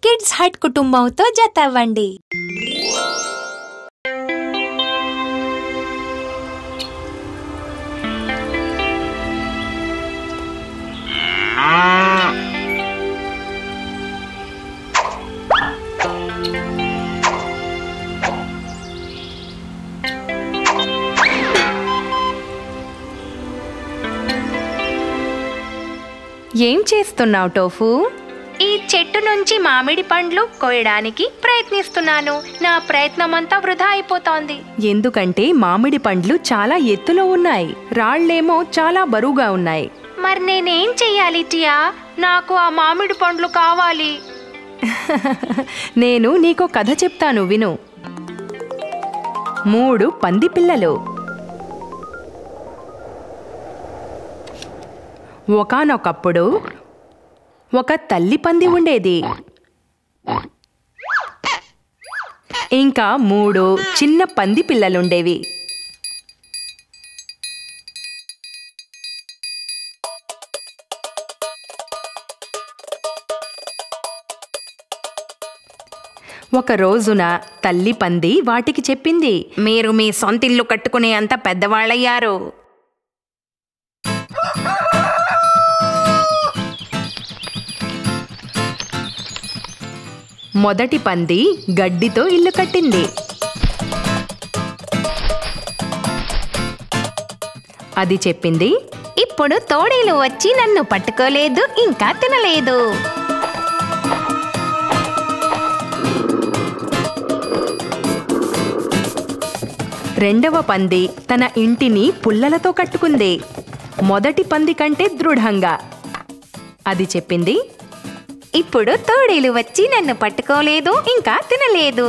Kids hot కుటుంబంతో జత అవ్వండి. ఏం చేస్తున్నావు టోఫు? ఈ చెట్టు నుంచి మామిడి పండ్లు కోయడానికి ప్రయత్నిస్తున్నాను. నా ప్రయత్నమంతా వృధా అయిపోతోంది. ఎందుకంటే మామిడి పండ్లు చాలా ఎత్తులో ఉన్నాయి, రాళ్లేమో చాలా బరువుగా ఉన్నాయి. మరి నేనేం చెయ్యాలి టియా? నాకు ఆ మామిడి పండ్లు కావాలి. నేను నీకో కథ చెప్తాను, విను. 3 పంది పిల్లలు. ఒకానొకప్పుడు ఒక తల్లి పంది ఉండేది. ఇంకా 3 చిన్న పంది పిల్లలుండేవి. ఒక రోజున తల్లి పంది వాటికి చెప్పింది, మీరు మీ సొంతిల్లు కట్టుకునే అంత పెద్దవాళ్ళయ్యారు. మొదటి పంది గడ్డితో ఇల్లు కట్టింది. అది చెప్పింది, ఇప్పుడు తోడేలు వచ్చి నన్ను పట్టుకోలేదు, ఇంకా తినలేదు. రెండవ పంది తన ఇంటిని పుల్లలతో కట్టుకుంది, మొదటి పంది కంటే దృఢంగా. అది చెప్పింది, ఇప్పుడు తోడేలు వచ్చి నన్ను పట్టుకోలేదు, ఇంకా తినలేదు.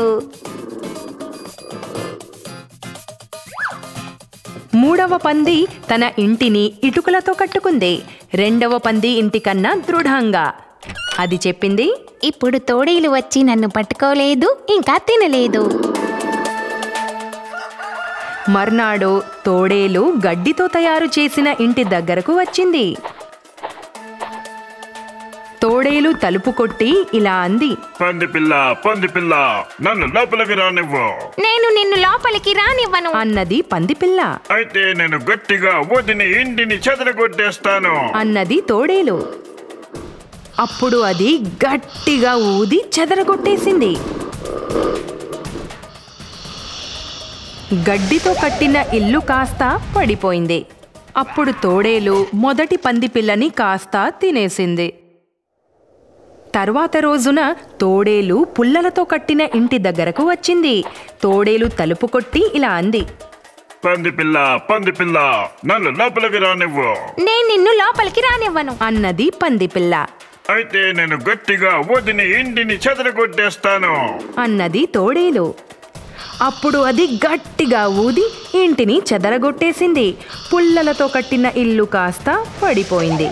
మూడవ పంది తన ఇంటిని ఇటుకలతో కట్టుకుంది, రెండవ పంది ఇంటికన్నా దృఢంగా. అది చెప్పింది, ఇప్పుడు తోడేలు వచ్చి నన్ను పట్టుకోలేదు, ఇంకా తినలేదు. మర్నాడు తోడేలు గడ్డితో తయారు చేసిన ఇంటి దగ్గరకు వచ్చింది. తోడేలు తలుపు కొట్టి ఇలా అంది, పంది పిల్ల, నన్ను లోపలికి రానివ్వు. నేను నిన్ను లోపలికి రానివ్వను అన్నది పంది పిల్ల. అయితే నేను గట్టిగా ఊదిని ఇంటిని చెదరగొట్టేస్తాను అన్నది తోడేలు. అప్పుడు అది గట్టిగా ఊది చెదరగొట్టేసింది. గడ్డితో కట్టిన ఇల్లు కాస్త పడిపోయింది. అప్పుడు తోడేలు మొదటి పంది పిల్లని కాస్త తినేసింది. తర్వాత రోజున తోడేలు పుల్లలతో కట్టిన ఇంటి దగ్గరకు వచ్చింది. తోడేలు తలుపు కొట్టి ఇలా అంది, పంది పిల్ల, నన్ను లోపలికి రానివ్వు. నేను నిన్ను లోపలికి రానివ్వను అన్నది పంది పిల్ల. అయితే నేను గట్టిగా ఊదిని ఇంటిని చెదరగొట్టేస్తాను అన్నది తోడేలు. అప్పుడు అది గట్టిగా ఊది ఇంటిని చెదరగొట్టేసింది. పుల్లలతో కట్టిన ఇల్లు కాస్త పడిపోయింది.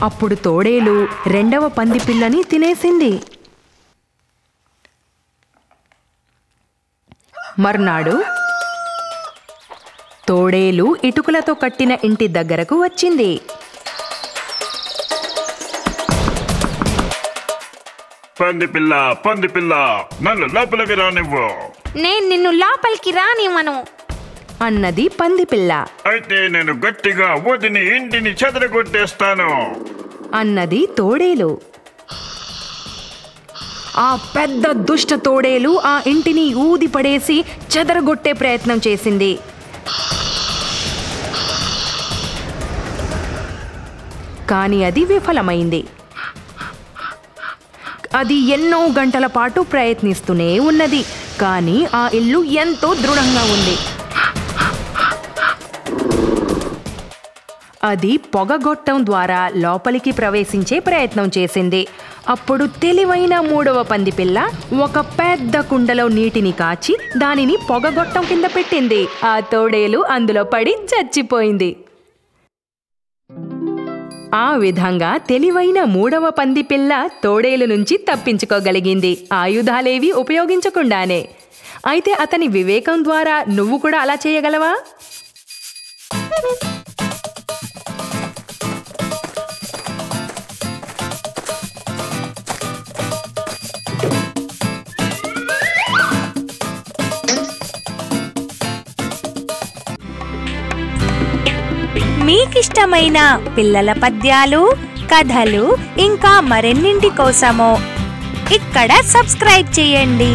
అప్పుడు తోడేలు రెండవ పంది పిల్లని తినేసింది. మర్నాడు తోడేలు ఇటుకలతో కట్టిన ఇంటి దగ్గరకు వచ్చింది. పంది పిల్ల, నన్ను లోపలికి రానివ్వు. నేను నిన్ను లోపలికి రానివ్వను అన్నది పంది పిల్ల. అయితే నేను గట్టిగా ఊదిని ఇంటిని చెదరగొట్టేస్తాను అన్నది తోడేలు. ఆ పెద్ద దుష్ట తోడేలు ఆ ఇంటిని ఊది పడేసి చెదరగొట్టే ప్రయత్నం చేసింది. కానీ అది విఫలమైంది. అది ఎన్నో గంటల పాటు ప్రయత్నిస్తూనే ఉన్నది, కానీ ఆ ఇల్లు ఎంతో దృఢంగా ఉంది. అది పొగగొట్టం ద్వారా లోపలికి ప్రవేశించే ప్రయత్నం చేసింది. అప్పుడు తెలివైన మూడవ పంది పిల్ల ఒక పెద్ద కుండలో నీటిని కాచి దానిని పొగగొట్టం కింద పెట్టింది. ఆ తోడేలు అందులో పడి చచ్చిపోయింది. ఆ విధంగా తెలివైన మూడవ పంది పిల్ల తోడేలు నుంచి తప్పించుకోగలిగింది, ఆయుధాలేవి ఉపయోగించకుండానే. అయితే అతని వివేకం ద్వారా నువ్వు కూడా అలా చేయగలవా? మీకిష్టమైన పిల్లల పద్యాలు, కథలు ఇంకా మరెన్నింటి కోసమో ఇక్కడ సబ్స్క్రైబ్ చేయండి.